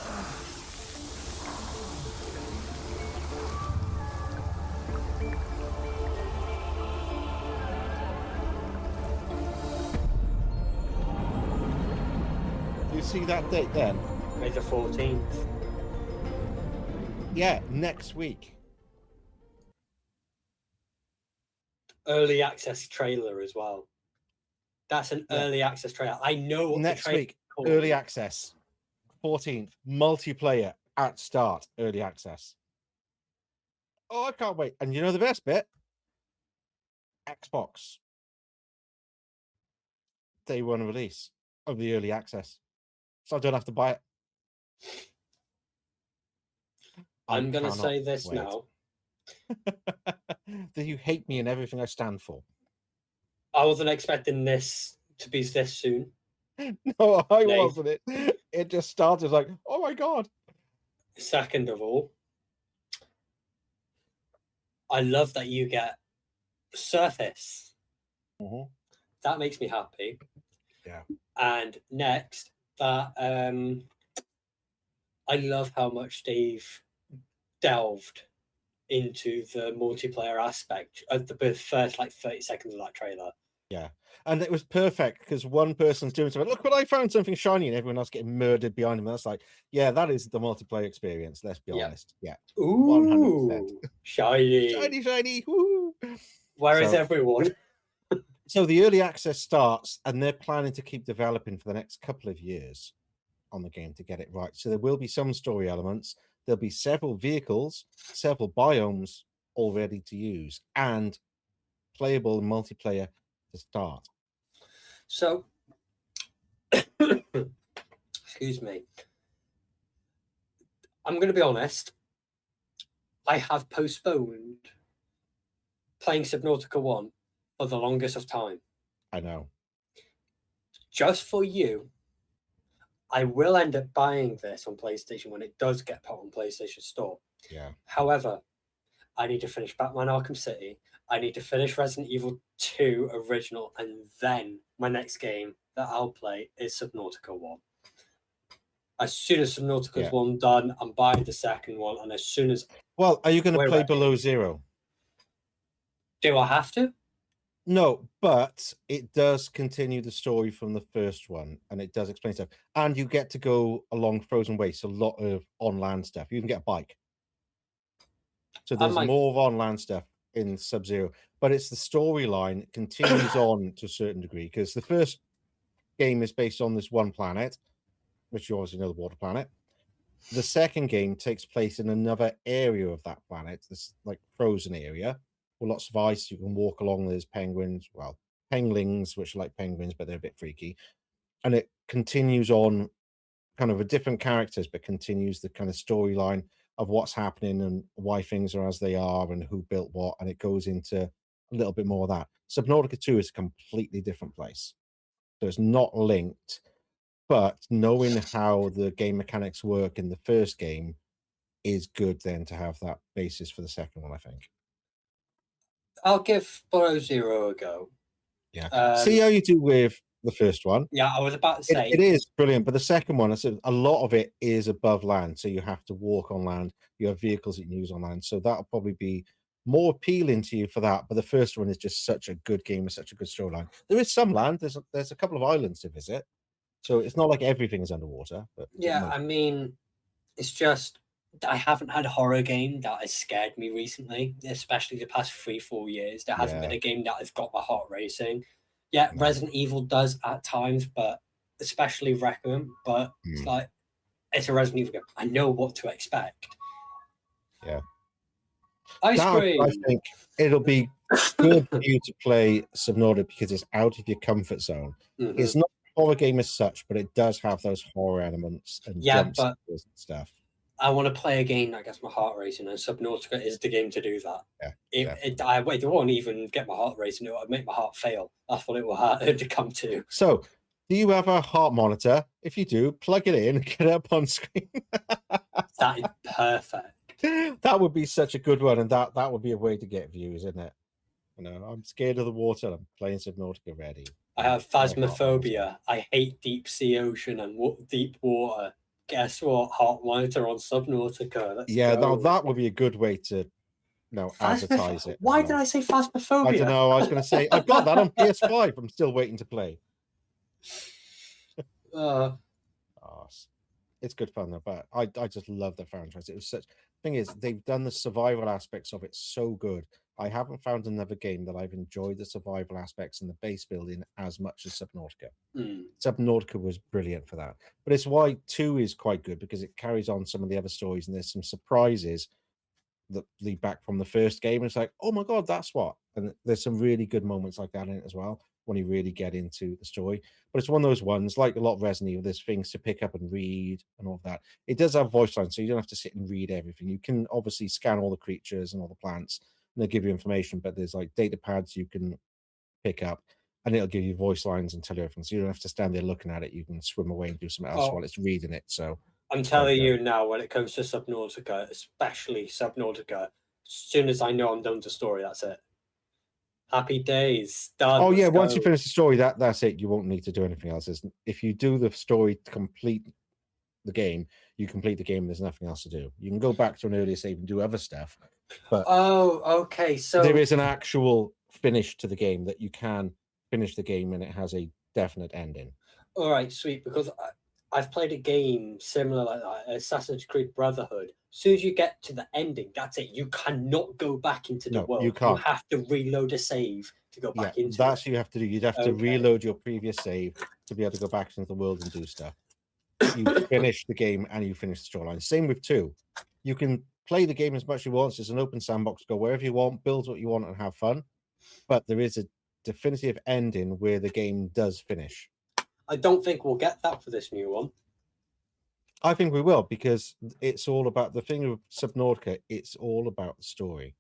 You see that date then? May the 14th. Yeah, next week. Early access trailer as well. That's an early access trailer. I know what next the week. Early access. 14th. Multiplayer at start. Early access. Oh, I can't wait. And you know the best bit? Xbox. Day one release of the early access. So I don't have to buy it. I'm going to say this now. Do you hate me and everything I stand for? I wasn't expecting this to be this soon. No, I wasn't. It just started like, oh my god. Second of all, I love that you get surface. Mm-hmm. That makes me happy. Yeah. And next, that I love how much they've delved into the multiplayer aspect of the first like 30 seconds of that trailer. Yeah. And it was perfect because one person's doing something. Look what I found, something shiny, and everyone else getting murdered behind them. That's like, yeah, that is the multiplayer experience. Let's be honest. Yeah. Ooh, 100%. shiny. Shiny. Woo. Where is everyone? So the early access starts, and they're planning to keep developing for the next couple of years on the game to get it right. So there will be some story elements. There'll be several vehicles, several biomes all ready to use, and playable multiplayer to start. So, excuse me. I'm going to be honest. I have postponed playing Subnautica 1 for the longest of time. I know. Just for you, I will end up buying this on PlayStation when it does get put on PlayStation Store. Yeah. However, I need to finish Batman Arkham City. I need to finish Resident Evil 2 original, and then my next game that I'll play is Subnautica 1. As soon as Subnautica's 1 done, I'm buying the second one, and as soon as... Well, are you going to play Below Zero? Do I have to? No, but it does continue the story from the first one, and it does explain stuff. And you get to go along frozen wastes, a lot of on-land stuff. You can get a bike. So there's more of on-land stuff in Sub-Zero, but it's the storyline continues on to a certain degree, because the first game is based on this one planet, which you obviously know, the water planet. The second game takes place in another area of that planet, this like frozen area, with lots of ice. You can walk along. There's penguins, well, penglings, which are like penguins, but they're a bit freaky. And it continues on kind of a different characters, but continues the kind of storyline of what's happening and why things are as they are and who built what. And it goes into a little bit more of that. Subnautica 2 is a completely different place. So it's not linked, but knowing how the game mechanics work in the first game is good then to have that basis for the second one, I think. I'll give Below Zero a go. Yeah. See how you do with the first one. Yeah, I was about to say. It is brilliant, but the second one, a lot of it is above land, so you have to walk on land. You have vehicles that you can use on land, so that'll probably be more appealing to you for that. But the first one is just such a good game with such a good storyline. There is some land. There's a couple of islands to visit, so it's not like everything is underwater. But yeah, I mean, it's just I haven't had a horror game that has scared me recently, especially the past 3-4 years. There hasn't been a game that has got my heart racing. Yeah, no. Resident Evil does at times, but especially Requiem. But it's like it's a Resident Evil game. I know what to expect. Yeah. Ice cream. I think it'll be good for you to play Subnautica because it's out of your comfort zone. Mm-hmm. It's not a horror game as such, but it does have those horror elements and jump scares and stuff. I want to play a game that gets my heart racing, and Subnautica is the game to do that. Yeah, it won't even get my heart racing. It will make my heart fail. That's what it will have to come to. So, do you have a heart monitor? If you do, plug it in and get it up on screen. That is perfect. That would be such a good one, and that would be a way to get views, isn't it? You know, I'm scared of the water. I'm playing Subnautica ready. I have phasmophobia. I hate deep sea ocean and deep water. Guess what? Heart monitor on Subnautica. Let's go. That would be a good way to advertise it. Why did I say phasmophobia? I don't know. I was going to say I've got that on PS5. I'm still waiting to play. It's good fun though, but I just love the franchise. It was such thing is they've done the survival aspects of it so good. I haven't found another game that I've enjoyed the survival aspects and the base building as much as Subnautica. Subnautica was brilliant for that. But it's why 2 is quite good, because it carries on some of the other stories and there's some surprises that lead back from the first game. And it's like, oh my God, that's what. And there's some really good moments like that in it as well, when you really get into the story. But it's one of those ones, like a lot of Resident Evil, there's things to pick up and read and all of that. It does have voice lines, so you don't have to sit and read everything. You can obviously scan all the creatures and all the plants, and they give you information, but there's like data pads you can pick up. and it'll give you voice lines and tell you everything. So you don't have to stand there looking at it. You can swim away and do something else while it's reading it. So I'm telling you now, when it comes to Subnautica, especially Subnautica, as soon as I know I'm done with the story, that's it. Happy days. Done. Oh yeah, once you finish the story, that's it. You won't need to do anything else. If you do the story to complete the game, you complete the game. There's nothing else to do. You can go back to an earlier save and do other stuff. But okay. So there is an actual finish to the game that you can finish the game and it has a definite ending. All right, sweet. Because I've played a game similar like that, Assassin's Creed Brotherhood. As soon as you get to the ending, that's it. You cannot go back into the world. You can't. You have to reload a save to go back into that's what you have to do. You'd have to reload your previous save to be able to go back into the world and do stuff. You finish the game and you finish the storyline. Same with 2. You can play the game as much as you want. It's an open sandbox. Go wherever you want, build what you want, and have fun. But there is a definitive ending where the game does finish. I don't think we'll get that for this new one. I think we will, because it's all about the thing with Subnautica. It's all about the story.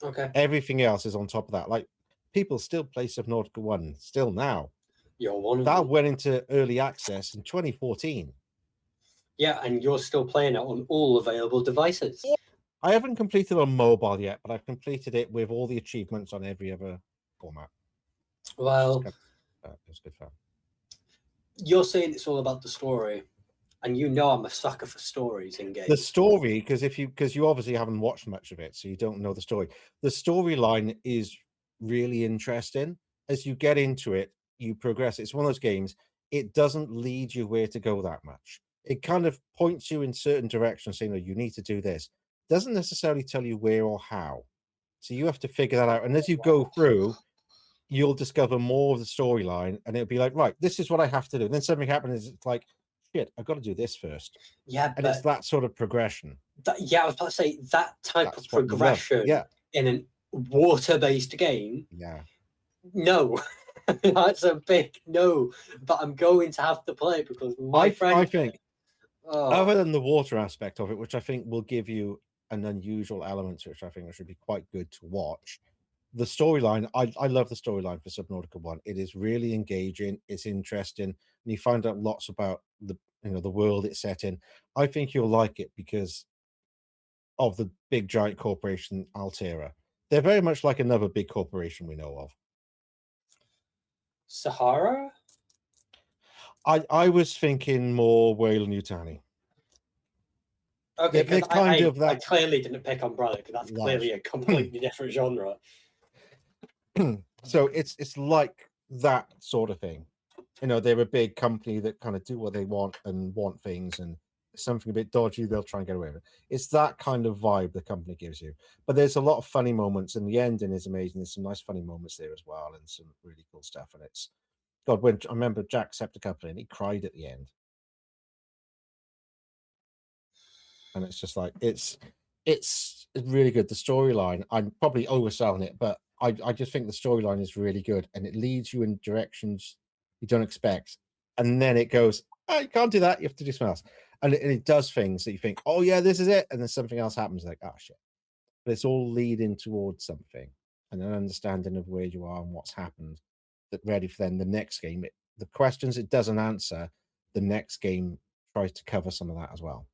Okay. Everything else is on top of that. Like, people still play Subnautica 1 still now. You're one of that them. Went into early access in 2014. Yeah, and you're still playing it on all available devices. I haven't completed it on mobile yet, but I've completed it with all the achievements on every other format. Well, it was good fun. You're saying it's all about the story, and you know I'm a sucker for stories in games. The story, because you obviously haven't watched much of it, so you don't know the story. The storyline is really interesting. As you get into it, you progress. It's one of those games. It doesn't lead you where to go that much. It kind of points you in certain directions, saying, "Oh, you need to do this." Doesn't necessarily tell you where or how. So you have to figure that out. And as you go through, you'll discover more of the storyline, and it'll be like, right, this is what I have to do. And then something happens. It's like, shit, I've got to do this first. Yeah, and it's that sort of progression. I was about to say that type of progression in a water-based game. Yeah. No, that's a big no. But I'm going to have to play it because my friend. I think, other than the water aspect of it, which I think will give you an unusual element, which I think should be quite good to watch. The storyline, I love the storyline for Subnautica 1. It is really engaging. It's interesting, and you find out lots about the world it's set in. I think you'll like it because of the big giant corporation Altera. They're very much like another big corporation we know of. Sahara? I was thinking more Weyland-Yutani. Okay, they're kind of that. I clearly didn't pick Umbrella because that's clearly a completely different genre. So it's like that sort of thing. They're a big company that kind of do what they want and want things, and something a bit dodgy, they'll try and get away with it. It's that kind of vibe the company gives you. But there's a lot of funny moments, and the ending is amazing. There's some nice funny moments there as well, and some really cool stuff. And it's when I remember Jacksepticeye and he cried at the end. And it's just like it's really good. The storyline, I'm probably overselling it, but I just think the storyline is really good, and it leads you in directions you don't expect, and then it goes, "Oh, you can't do that. You have to do something else," and it does things that you think, "Oh yeah, this is it," and then something else happens, like, "Oh shit!" But it's all leading towards something, and an understanding of where you are and what's happened, that ready for then the next game. The questions it doesn't answer, the next game tries to cover some of that as well,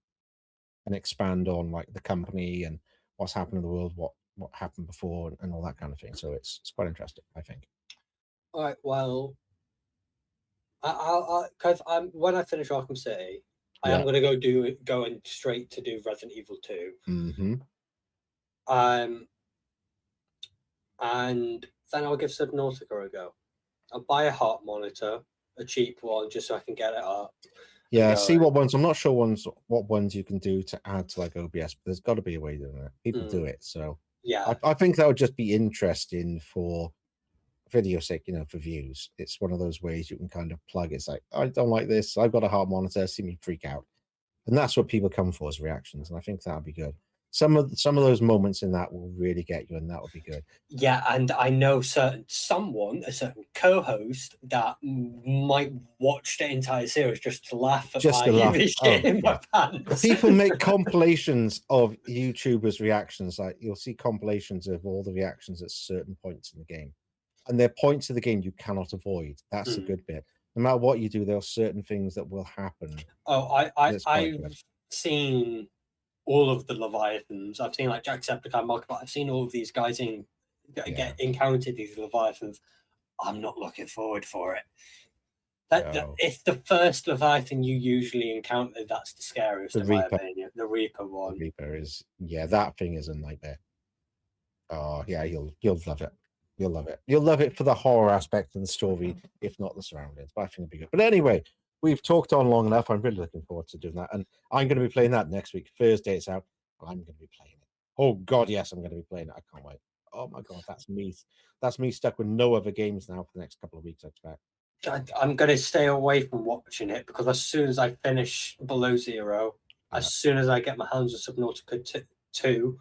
and expand on like the company and what's happened in the world, what happened before, and all that kind of thing. So it's quite interesting, I think. All right. Well, when I finish Arkham City, I am going to going straight to do Resident Evil 2. Mm-hmm. And then I'll give Subnautica a go. I'll buy a heart monitor, a cheap one, just so I can get it up. Yeah, see what ones. I'm not sure what ones you can do to add to like OBS, but there's got to be a way of doing it. People do it, so yeah. I think that would just be interesting for video sake, for views. It's one of those ways you can kind of plug. It's like, I don't like this. I've got a heart monitor. See me freak out, and that's what people come for as reactions. And I think that'll be good. Some of those moments in that will really get you, and that would be good. Yeah, and I know a certain co-host that might watch the entire series just to laugh at shit in my pants. People make compilations of YouTubers' reactions. Like you'll see compilations of all the reactions at certain points in the game. And there are points of the game you cannot avoid. That's the good bit. No matter what you do, there are certain things that will happen. Oh, I've seen all of the Leviathans. I've seen like Jacksepticeye, but I've seen all of these guys encounter these Leviathans. I'm not looking forward for it. It's the first Leviathan you usually encounter that's the scariest, in my opinion. The Reaper one. The Reaper is, that thing is a nightmare. Oh yeah, you'll love it. You'll love it. You'll love it for the horror aspect and the story, if not the surroundings. But I think it'll be good. But anyway, we've talked on long enough. I'm really looking forward to doing that. And I'm going to be playing that next week. Thursday it's out. And I'm going to be playing it. Oh, God, yes, I'm going to be playing it. I can't wait. Oh, my God, that's me. That's me stuck with no other games now for the next couple of weeks, I expect. I'm going to stay away from watching it because as soon as I finish Below Zero, as soon as I get my hands on Subnautica 2,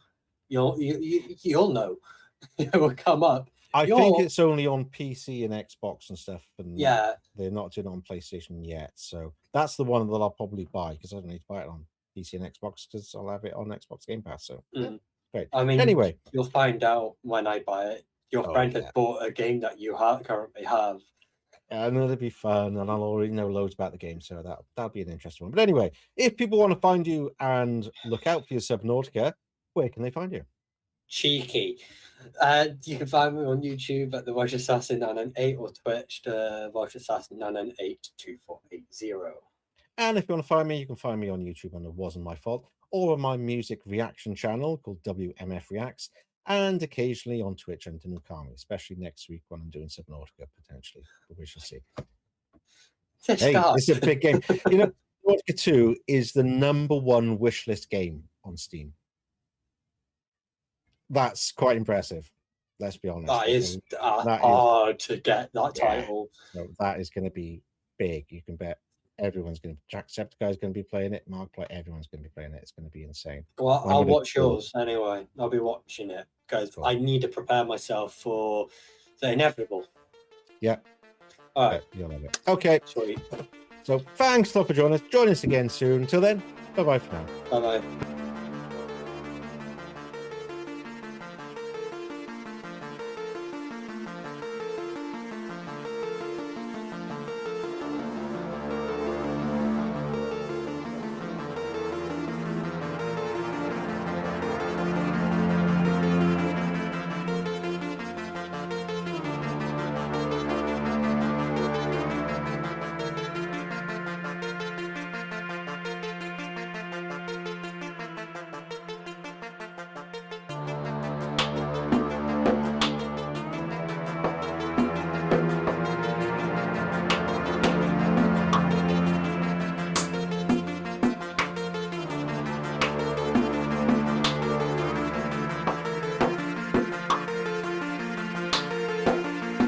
you'll know. It will come up. I think it's only on PC and Xbox and stuff, and they're not doing it on PlayStation yet. So that's the one that I'll probably buy because I don't need to buy it on PC and Xbox because I'll have it on Xbox Game Pass. So great. I mean, anyway, you'll find out when I buy it. Your friend has bought a game that you currently have. And it'll be fun, and I'll already know loads about the game, so that'll be an interesting one. But anyway, if people want to find you and look out for your Subnautica, where can they find you? Cheeky. You can find me on YouTube at the Welsh Assassin 998 or Twitch, the Welsh Assassin 9982480. And if you want to find me, you can find me on YouTube on It Wasn't My Fault, or on my music reaction channel called WMF Reacts, and occasionally on Twitch and Nukami, especially next week when I'm doing Subnautica potentially, but we shall see. Hey, it's a big game. You know, Subnautica 2 is the #1 wishlist game on Steam. That's quite impressive. Let's be honest. That is hard to get that title. No, that is going to be big. You can bet everyone's going to. Jacksepticeye is going to be playing it. Markiplier, everyone's going to be playing it. It's going to be insane. Well, I'll watch yours anyway. I'll be watching it because I need to prepare myself for the inevitable. Yeah. All right. You'll love it. Okay. Sweet. So thanks a lot for joining us. Join us again soon. Until then, bye bye for now. Bye bye.